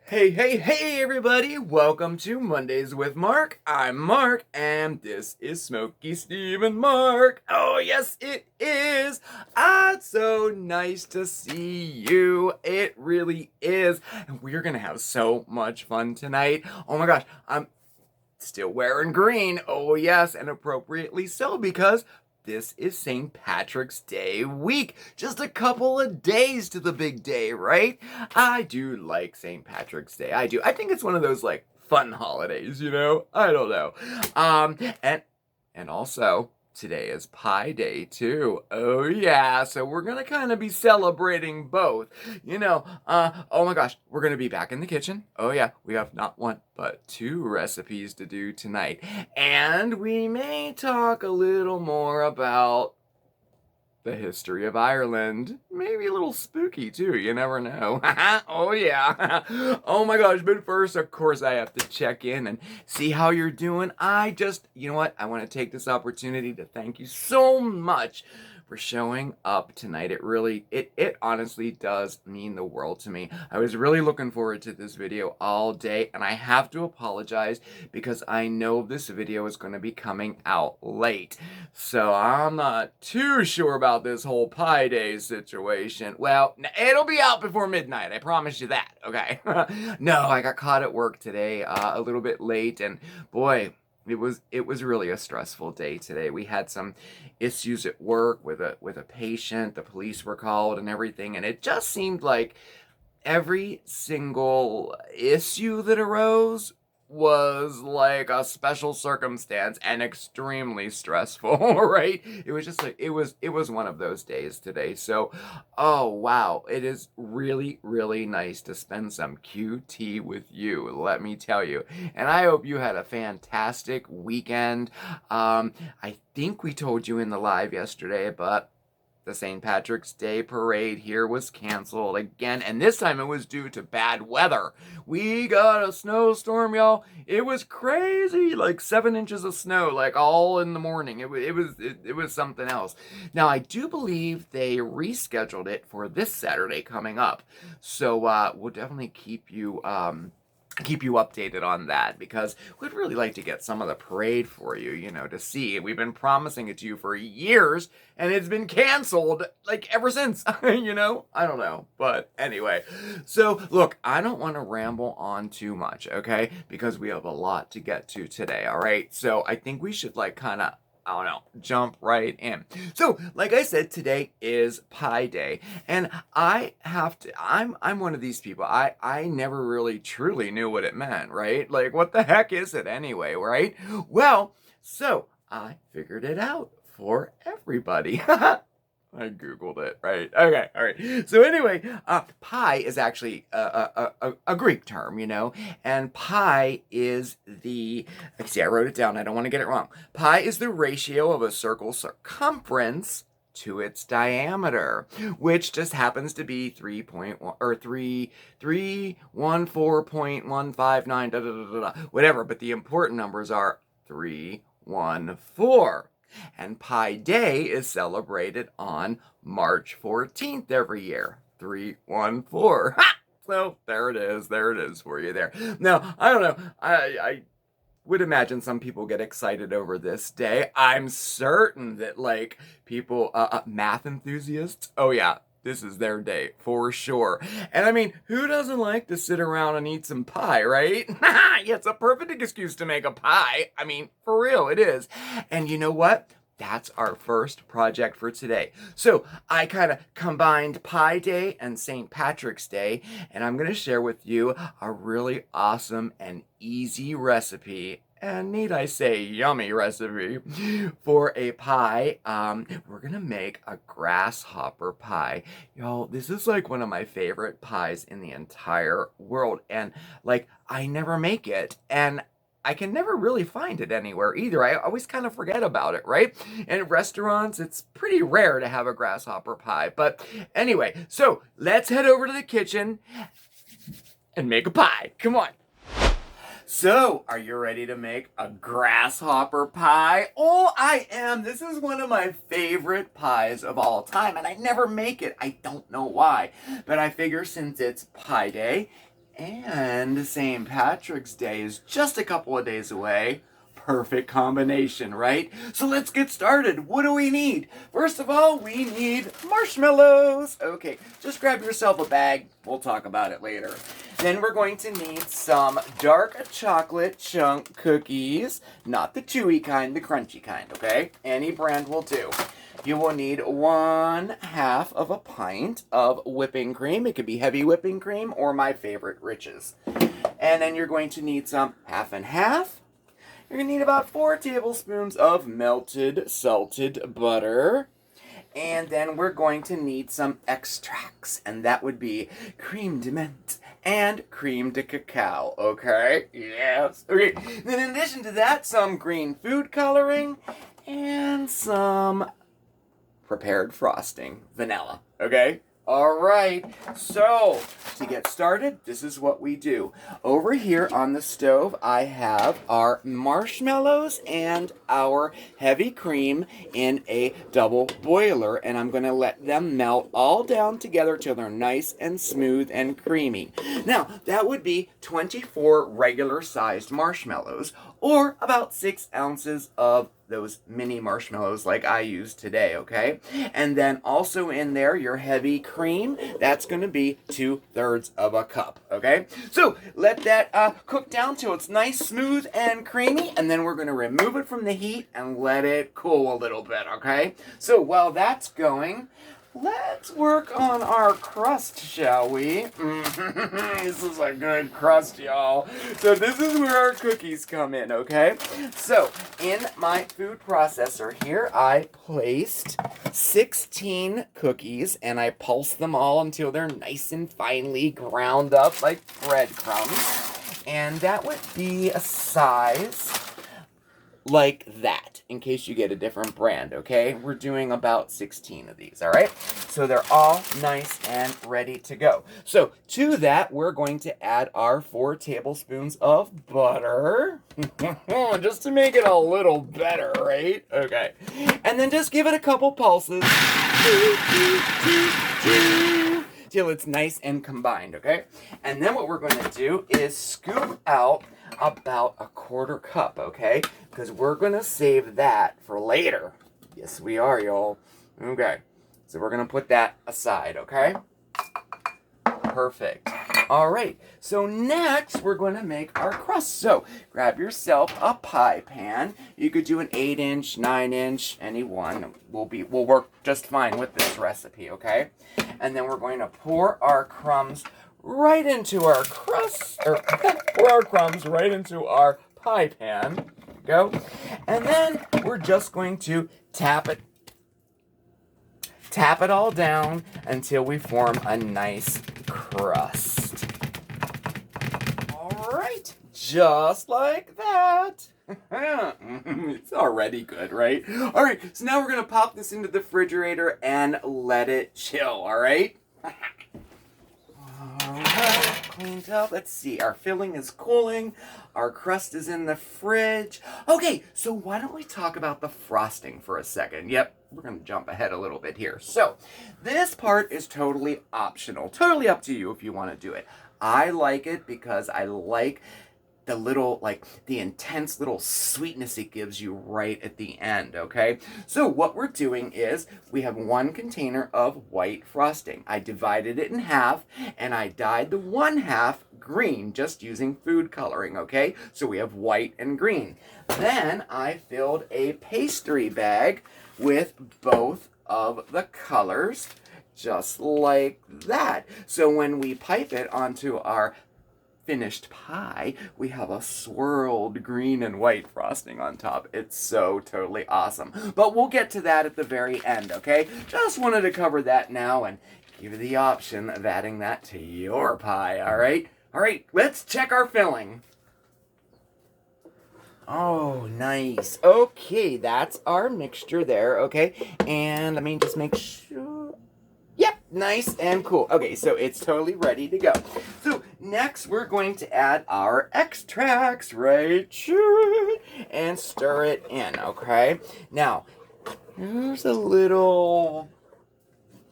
Hey, everybody! Welcome to Mondays with Mark. I'm Mark, and this is Smokey, Steve, and Mark. Oh, yes, it is! It's so nice to see you. It really is. And we're gonna have so much fun tonight. Oh my gosh, I'm still wearing green. Oh, yes, and appropriately so, because this is St. Patrick's Day week. Just a couple of days to the big day, right? I do like St. Patrick's Day. I do. I think it's one of those like fun holidays, you know? I don't know. Um and also today is Pie Day too. Oh yeah, so we're gonna kind of be celebrating both. Oh my gosh, we're gonna be back in the kitchen. Oh yeah, we have not one but two recipes to do tonight. And we may talk a little more about the history of Ireland. Maybe a little spooky too, you never know. Oh yeah. Oh my gosh, but first, of course, I have to check in and see how you're doing. You know what? I want to take this opportunity to thank you so much for showing up tonight. It honestly does mean the world to me. I was really looking forward to this video all day, and I have to apologize because I know this video is going to be coming out late. So I'm not too sure about this whole Pie Day situation. Well, it'll be out before midnight, I promise you that, okay? No, I got caught at work today a little bit late, and boy, it was really a stressful day today. We had some issues at work with a patient. The police were called and everything, and it just seemed like every single issue that arose was like a special circumstance and extremely stressful, right? It was just like it was one of those days today. So, oh wow, it is really nice to spend some QT with you, let me tell you. And I hope you had a fantastic weekend. I think we told you in the live yesterday, but the St. Patrick's Day parade here was canceled again, and this time it was due to bad weather. We got a snowstorm, y'all. It was crazy, like 7 inches of snow, like all in the morning. It was something else. Now I do believe they rescheduled it for this Saturday coming up, so we'll definitely keep you updated on that, because we'd really like to get some of the parade for you, to see. We've been promising it to you for years, and it's been canceled, like, ever since, I don't know, but anyway. So, look, I don't want to ramble on too much, okay, because we have a lot to get to today, all right? So, I think we should, like, kind of, I don't know, jump right in. So, like I said, today is Pie Day, and I'm one of these people. I never really truly knew what it meant, right? Like, what the heck is it anyway, right? Well, so I figured it out for everybody. I Googled it, right? Okay, all right. So anyway, pi is actually a Greek term, and pi is see, I wrote it down. I don't want to get it wrong. Pi is the ratio of a circle's circumference to its diameter, which just happens to be 3.1 or 314.159, whatever. But the important numbers are 314. And Pi Day is celebrated on March 14th every year. 314. Ha! So there it is. There it is for you there. Now, I don't know. I would imagine some people get excited over this day. I'm certain that, like, people, math enthusiasts, oh yeah, this is their day, for sure. And I mean, who doesn't like to sit around and eat some pie, right? Yeah, it's a perfect excuse to make a pie. I mean, for real, it is. And you know what? That's our first project for today. So I kind of combined Pie Day and St. Patrick's Day, and I'm going to share with you a really awesome and easy recipe, and need I say, yummy recipe for a pie. We're gonna make a grasshopper pie. Y'all, this is like one of my favorite pies in the entire world, and like, I never make it, and I can never really find it anywhere either. I always kind of forget about it, right? And at restaurants, it's pretty rare to have a grasshopper pie. But anyway, so let's head over to the kitchen and make a pie. Come on. So, are you ready to make a grasshopper pie? Oh, I am. This is one of my favorite pies of all time, and I never make it. I don't know why, but I figure since it's Pie Day And St. Patrick's Day is just a couple of days away. Perfect combination, right? So let's get started. What do we need? First of all, we need marshmallows. Okay, just grab yourself a bag. We'll talk about it later. Then we're going to need some dark chocolate chunk cookies. Not the chewy kind, the crunchy kind, okay? Any brand will do. You will need 1/2 of a pint of whipping cream. It could be heavy whipping cream or my favorite, Rich's. And then you're going to need some half and half. You're going to need about 4 tablespoons of melted salted butter. And then we're going to need some extracts. And that would be creme de menthe and creme de cacao. Okay? Yes. Okay. Then in addition to that, some green food coloring and some prepared frosting. Vanilla. Okay? All right, so to get started, this is what we do. Over here on the stove, I have our marshmallows and our heavy cream in a double boiler, and I'm going to let them melt all down together till they're nice and smooth and creamy. Now, that would be 24 regular-sized marshmallows, or about 6 ounces of those mini marshmallows like I use today, okay? And then also in there, your heavy cream, that's going to be 2/3 of a cup, okay? So let that cook down till it's nice, smooth, and creamy, and then we're going to remove it from the heat and let it cool a little bit, okay? So while that's going, let's work on our crust, shall we? This is a good crust, y'all. So this is where our cookies come in, okay? So in my food processor here, I placed 16 cookies, and I pulsed them all until they're nice and finely ground up like breadcrumbs. And that would be a size like that, in case you get a different brand, okay? We're doing about 16 of these, all right? So they're all nice and ready to go. So to that, we're going to add our 4 tablespoons of butter, just to make it a little better, right? Okay. And then just give it a couple pulses till it's nice and combined, okay? And then what we're going to do is scoop out about a 1/4 cup, okay? Because we're going to save that for later. Yes, we are, y'all. Okay. So we're going to put that aside, okay? Perfect. All right. So next, we're going to make our crust. So grab yourself a pie pan. You could do an 8-inch, 9-inch, any one. Will work just fine with this recipe, okay? And then we're going to pour our crumbs right into our crust, or pour our crumbs right into our pie pan. There we go. And then we're just going to tap it all down until we form a nice crust. All right, just like that. It's already good, right? All right, so now we're going to pop this into the refrigerator and let it chill, all right? Alright, cleaned up. Let's see. Our filling is cooling. Our crust is in the fridge. Okay, so why don't we talk about the frosting for a second? Yep, we're going to jump ahead a little bit here. So, this part is totally optional. Totally up to you if you want to do it. I like it because I like the little, the intense little sweetness it gives you right at the end, okay? So what we're doing is we have 1 container of white frosting. I divided it in half, and I dyed the 1/2 green just using food coloring, okay? So we have white and green. Then I filled a pastry bag with both of the colors, just like that. So when we pipe it onto our finished pie, we have a swirled green and white frosting on top. It's so totally awesome. But we'll get to that at the very end, okay? Just wanted to cover that now and give you the option of adding that to your pie, all right? All right, let's check our filling. Oh, nice. Okay, that's our mixture there, okay? And let me just make sure. Yep, nice and cool. Okay, so it's totally ready to go. So next we're going to add our extracts, right? And stir it in, okay? Now, here's a little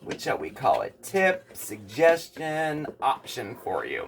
what shall we call it, tip, suggestion, option for you.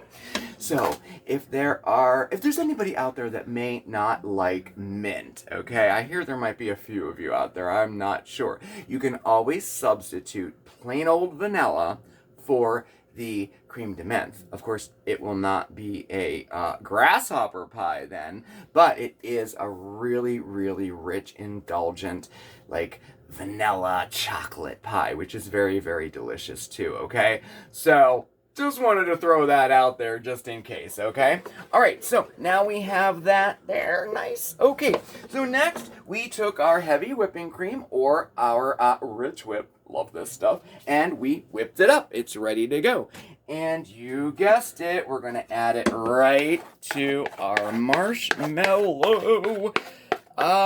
So if there's anybody out there that may not like mint, okay, I hear there might be a few of you out there, I'm not sure. You can always substitute plain old vanilla for the creme de menthe. Of course, it will not be a grasshopper pie then, but it is a really, really rich, indulgent, like vanilla chocolate pie, which is very, very delicious too, okay? So just wanted to throw that out there just in case, okay? All right, so now we have that there. Nice. Okay, so next we took our heavy whipping cream or our rich whip, love this stuff, and we whipped it up. It's ready to go. And you guessed it, we're going to add it right to our marshmallow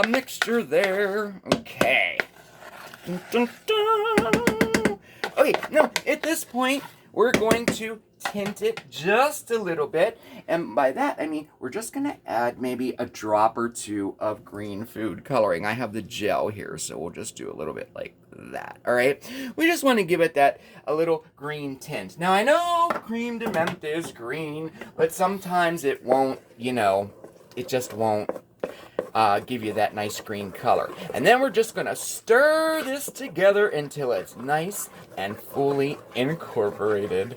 mixture there. Okay. Dun, dun, dun. Okay, now at this point, we're going to tint it just a little bit. And by that, I mean, we're just going to add maybe a drop or two of green food coloring. I have the gel here, so we'll just do a little bit like that. All right. We just want to give it a little green tint. Now, I know creme de menthe is green, but sometimes it won't, it just won't give you that nice green color. And then we're just going to stir this together until it's nice and fully incorporated.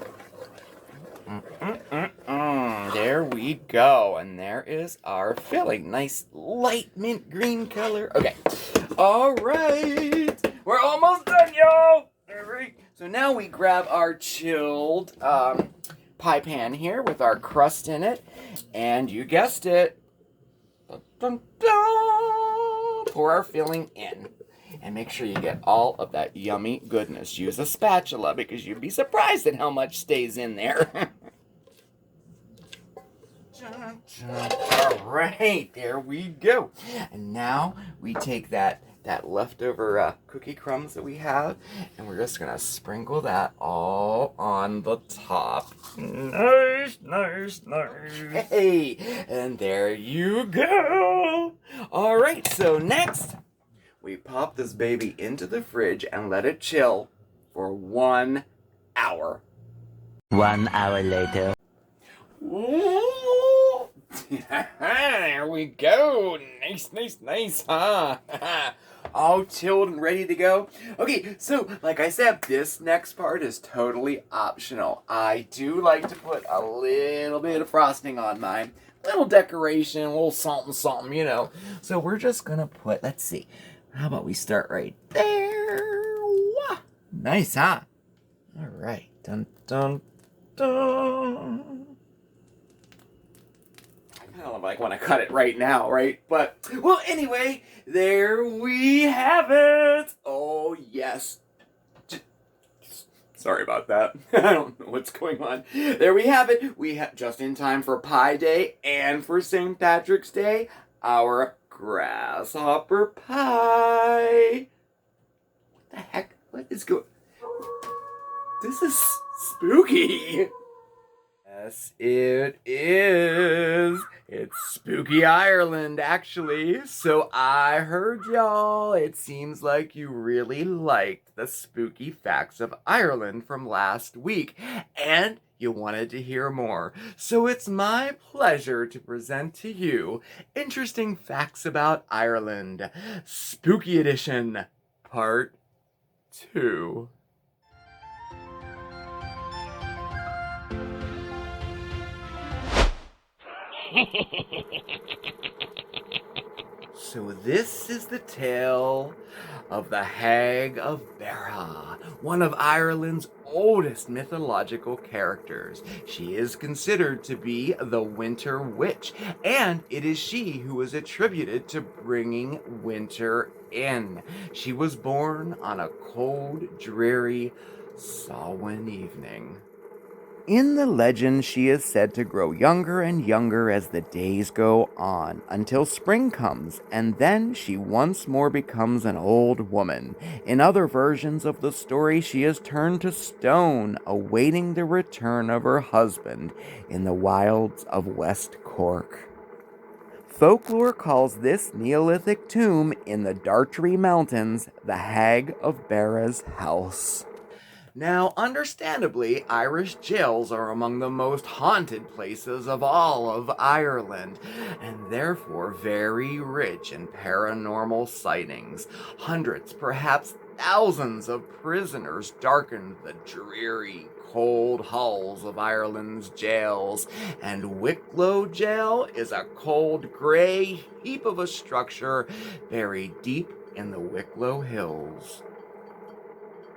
There we go. And there is our filling. Nice light mint green color. Okay. All right. We're almost done, y'all. All right. So now we grab our chilled pie pan here with our crust in it. And you guessed it. Dun, dun, dun. Pour our filling in. And make sure you get all of that yummy goodness. Use a spatula because you'd be surprised at how much stays in there. All right, there we go. And now we take that leftover cookie crumbs that we have, and we're just gonna sprinkle that all on the top. Nice, nice, nice. Hey, and there you go. All right, so next, we pop this baby into the fridge and let it chill for 1 hour. 1 hour later. Ooh. There we go. Nice, nice, nice, huh? All chilled and ready to go. Okay, so like I said, this next part is totally optional. I do like to put a little bit of frosting on mine. Little decoration, a little something, something, So we're just gonna put, let's see. How about we start right there? Wah. Nice, huh? All right. Dun, dun, dun. I don't like want to cut it right now, right? But, well, anyway, there we have it. Oh, yes. Sorry about that. I don't know what's going on. There we have it. We have just in time for Pie Day and for St. Patrick's Day, our Grasshopper Pie. What the heck? What is going? This is spooky. Yes, it is. It's spooky Ireland, actually. So I heard y'all. It seems like you really liked the spooky facts of Ireland from last week. And you wanted to hear more. So it's my pleasure to present to you Interesting Facts About Ireland, Spooky Edition, Part 2. So this is the tale of the Hag of Barra, one of Ireland's oldest mythological characters. She is considered to be the Winter Witch, and it is she who is attributed to bringing winter in. She was born on a cold, dreary Samhain evening. In the legend, she is said to grow younger and younger as the days go on, until spring comes, and then she once more becomes an old woman. In other versions of the story, she is turned to stone, awaiting the return of her husband in the wilds of West Cork. Folklore calls this Neolithic tomb in the Dartry Mountains the Hag of Barra's house. Now, understandably, Irish jails are among the most haunted places of all of Ireland, and therefore very rich in paranormal sightings. Hundreds, perhaps thousands of prisoners darkened the dreary, cold halls of Ireland's jails, and Wicklow Jail is a cold, gray heap of a structure buried deep in the Wicklow Hills.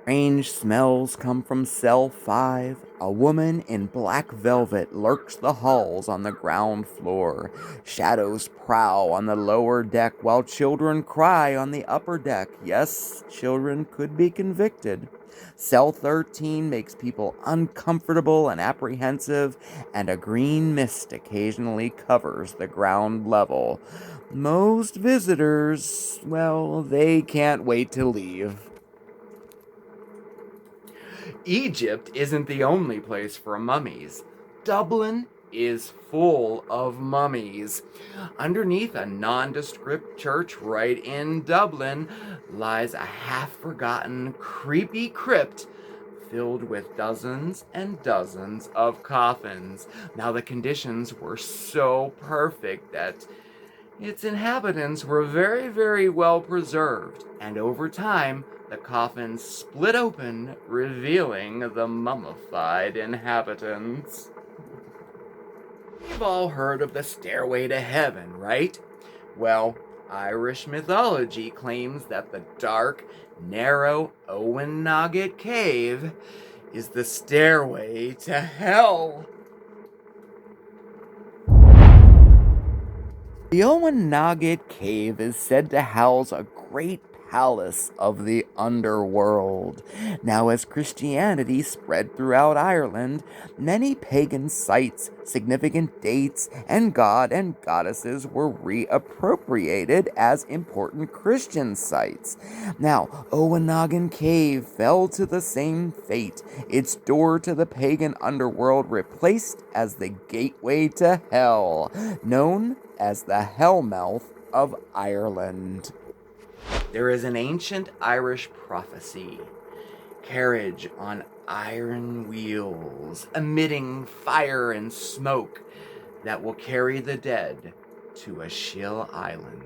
Strange smells come from cell 5. A woman in black velvet lurks the halls on the ground floor. Shadows prowl on the lower deck while children cry on the upper deck. Yes, children could be convicted. Cell 13 makes people uncomfortable and apprehensive, and a green mist occasionally covers the ground level. Most visitors, well, they can't wait to leave. Egypt isn't the only place for mummies. Dublin is full of mummies. Underneath a nondescript church right in Dublin lies a half-forgotten, creepy crypt filled with dozens and dozens of coffins. Now, the conditions were so perfect that its inhabitants were very, very well preserved, and over time, the coffins split open, revealing the mummified inhabitants. You've all heard of the Stairway to Heaven, right? Well, Irish mythology claims that the dark, narrow Owennaget Cave is the stairway to hell. The Owennaget Cave is said to house a great palace of the underworld. Now, as Christianity spread throughout Ireland, many pagan sites, significant dates, and god and goddesses were reappropriated as important Christian sites. Now, Owennaget Cave fell to the same fate, its door to the pagan underworld replaced as the gateway to hell, known as the Hellmouth of Ireland. There is an ancient Irish prophecy. Carriage on iron wheels, emitting fire and smoke that will carry the dead to a Shill Island.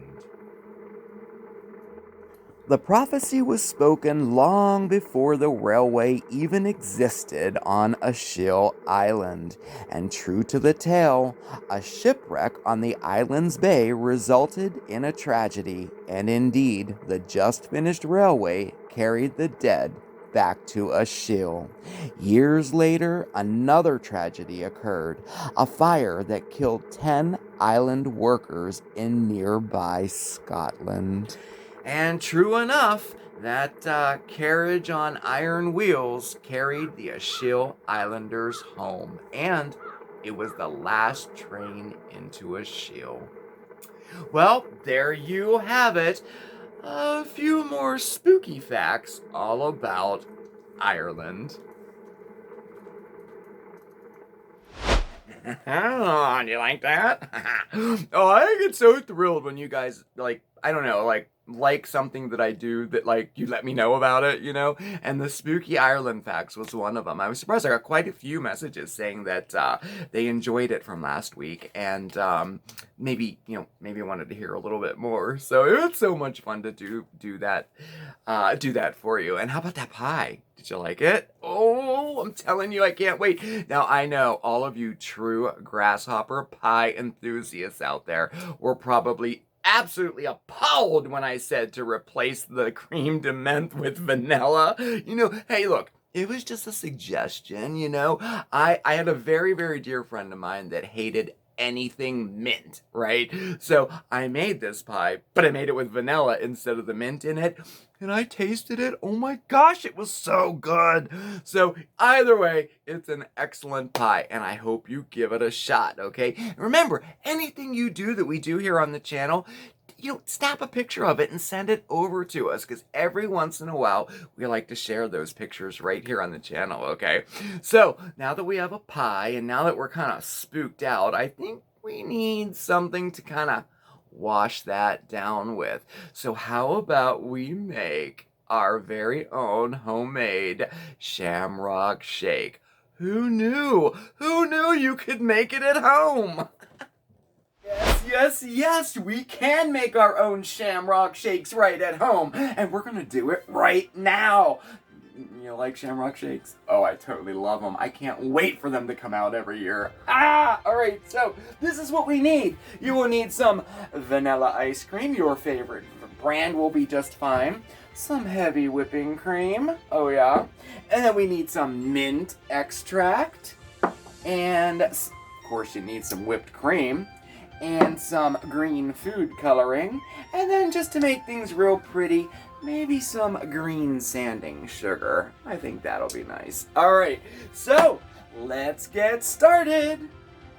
The prophecy was spoken long before the railway even existed on a Shill Island, and true to the tale, a shipwreck on the island's bay resulted in a tragedy, and indeed, the just-finished railway carried the dead back to a Shill. Years later, another tragedy occurred, a fire that killed 10 island workers in nearby Scotland. And true enough, that carriage on iron wheels carried the Ashill Islanders home, and it was the last train into Ashill. Well, there you have it. A few more spooky facts all about Ireland. Oh, do you like that? Oh, I get so thrilled when you guys, like something that I do that, you let me know about it, And the Spooky Ireland Facts was one of them. I was surprised. I got quite a few messages saying that they enjoyed it from last week, and maybe wanted to hear a little bit more. So it was so much fun to do that for you. And how about that pie? Did you like it? Oh, I'm telling you, I can't wait. Now, I know all of you true Grasshopper Pie enthusiasts out there were probably absolutely appalled when I said to replace the cream de menthe with vanilla. Hey, look, it was just a suggestion, I had a very, very dear friend of mine that hated anything mint, right? So I made this pie, but I made it with vanilla instead of the mint in it. And I tasted it. Oh my gosh, it was so good. So either way, it's an excellent pie, and I hope you give it a shot, okay? And remember, anything you do that we do here on the channel, snap a picture of it and send it over to us, because every once in a while, we like to share those pictures right here on the channel, okay? So, now that we have a pie, and now that we're kind of spooked out, I think we need something to kind of wash that down with. So how about we make our very own homemade shamrock shake. Who knew? Who knew you could make it at home? Yes, we can make our own shamrock shakes right at home. And we're gonna do it right now. You like shamrock shakes? Oh, I totally love them. I can't wait for them to come out every year. Alright, so this is what we need. You will need some vanilla ice cream. Your favorite brand will be just fine. Some heavy whipping cream. Oh yeah. And then we need some mint extract. And of course you need some whipped cream. And some green food coloring. And then just to make things real pretty, maybe some green sanding sugar. I think that'll be nice. Alright, so let's get started.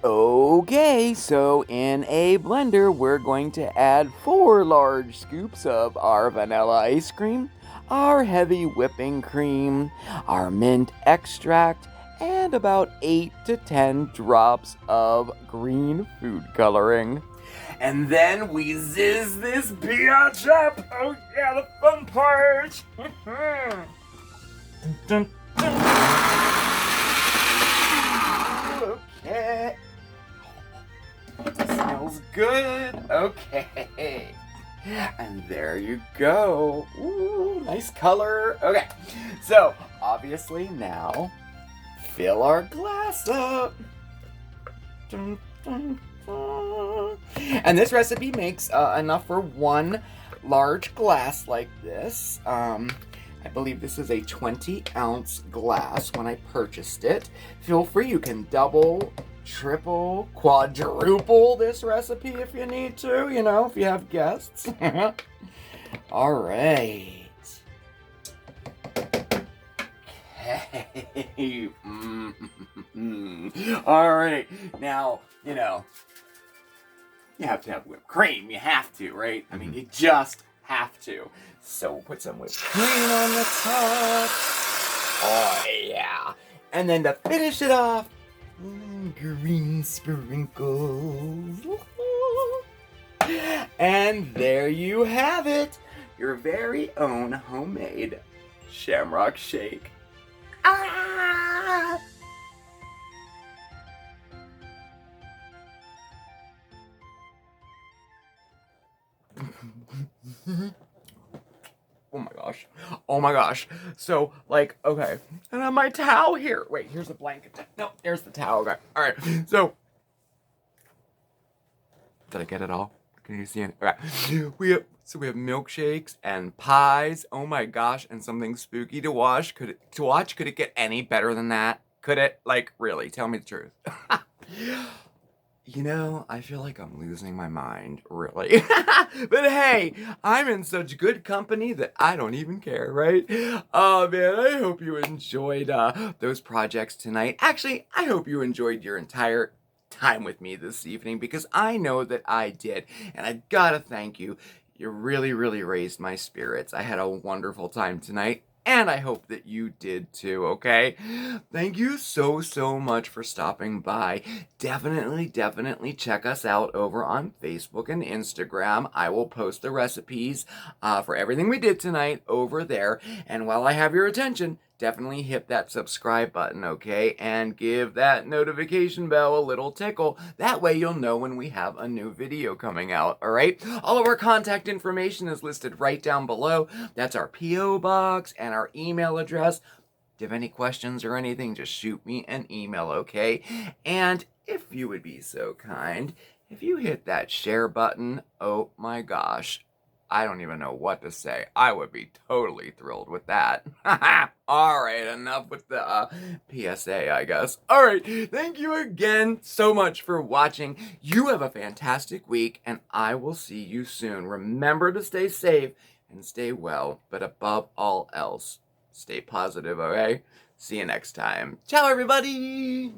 Okay, so in a blender, we're going to add 4 large scoops of our vanilla ice cream, our heavy whipping cream, our mint extract, and about 8 to 10 drops of green food coloring. And then we zizz this biatch up! Oh yeah, the fun part! Dun, dun, dun. Okay. It smells good. Okay. And there you go. Ooh, nice color. Okay. So, obviously now, fill our glass up. Dun, dun, dun. And this recipe makes enough for 1 large glass like this. I believe this is a 20-ounce glass when I purchased it. Feel free, you can double, triple, quadruple this recipe if you need to, you know, if you have guests. All right. Okay. All right. Now, you know, you have to have whipped cream. You have to, right? I mean, you just have to. So we'll put some whipped cream on the top. Oh, yeah. And then to finish it off, green sprinkles. And there you have it. Your very own homemade shamrock shake. Ah! Oh my gosh. Oh my gosh. So, like, okay. And on my towel here. Wait, here's a blanket. No, there's the towel. Okay. Alright. So, did I get it all? Can you see it? Okay. We have milkshakes and pies. Oh my gosh. And something spooky to watch. Could it get any better than that? Could it? Like, really? Tell me the truth. You know, I feel like I'm losing my mind, really. But hey, I'm in such good company that I don't even care, right? Oh man, I hope you enjoyed those projects tonight. Actually, I hope you enjoyed your entire time with me this evening, because I know that I did. And I gotta thank you. You really, really raised my spirits. I had a wonderful time tonight. And I hope that you did too, okay? Thank you so, so much for stopping by. Definitely check us out over on Facebook and Instagram. I will post the recipes for everything we did tonight over there. And while I have your attention, definitely hit that subscribe button, okay? And give that notification bell a little tickle. That way you'll know when we have a new video coming out, all right? All of our contact information is listed right down below. That's our P.O. box and our email address. If you have any questions or anything, just shoot me an email, okay? And if you would be so kind, if you hit that share button, oh my gosh, I don't even know what to say. I would be totally thrilled with that. Alright, enough with the PSA, I guess. Alright, thank you again so much for watching. You have a fantastic week, and I will see you soon. Remember to stay safe and stay well, but above all else, stay positive, okay? See you next time. Ciao, everybody!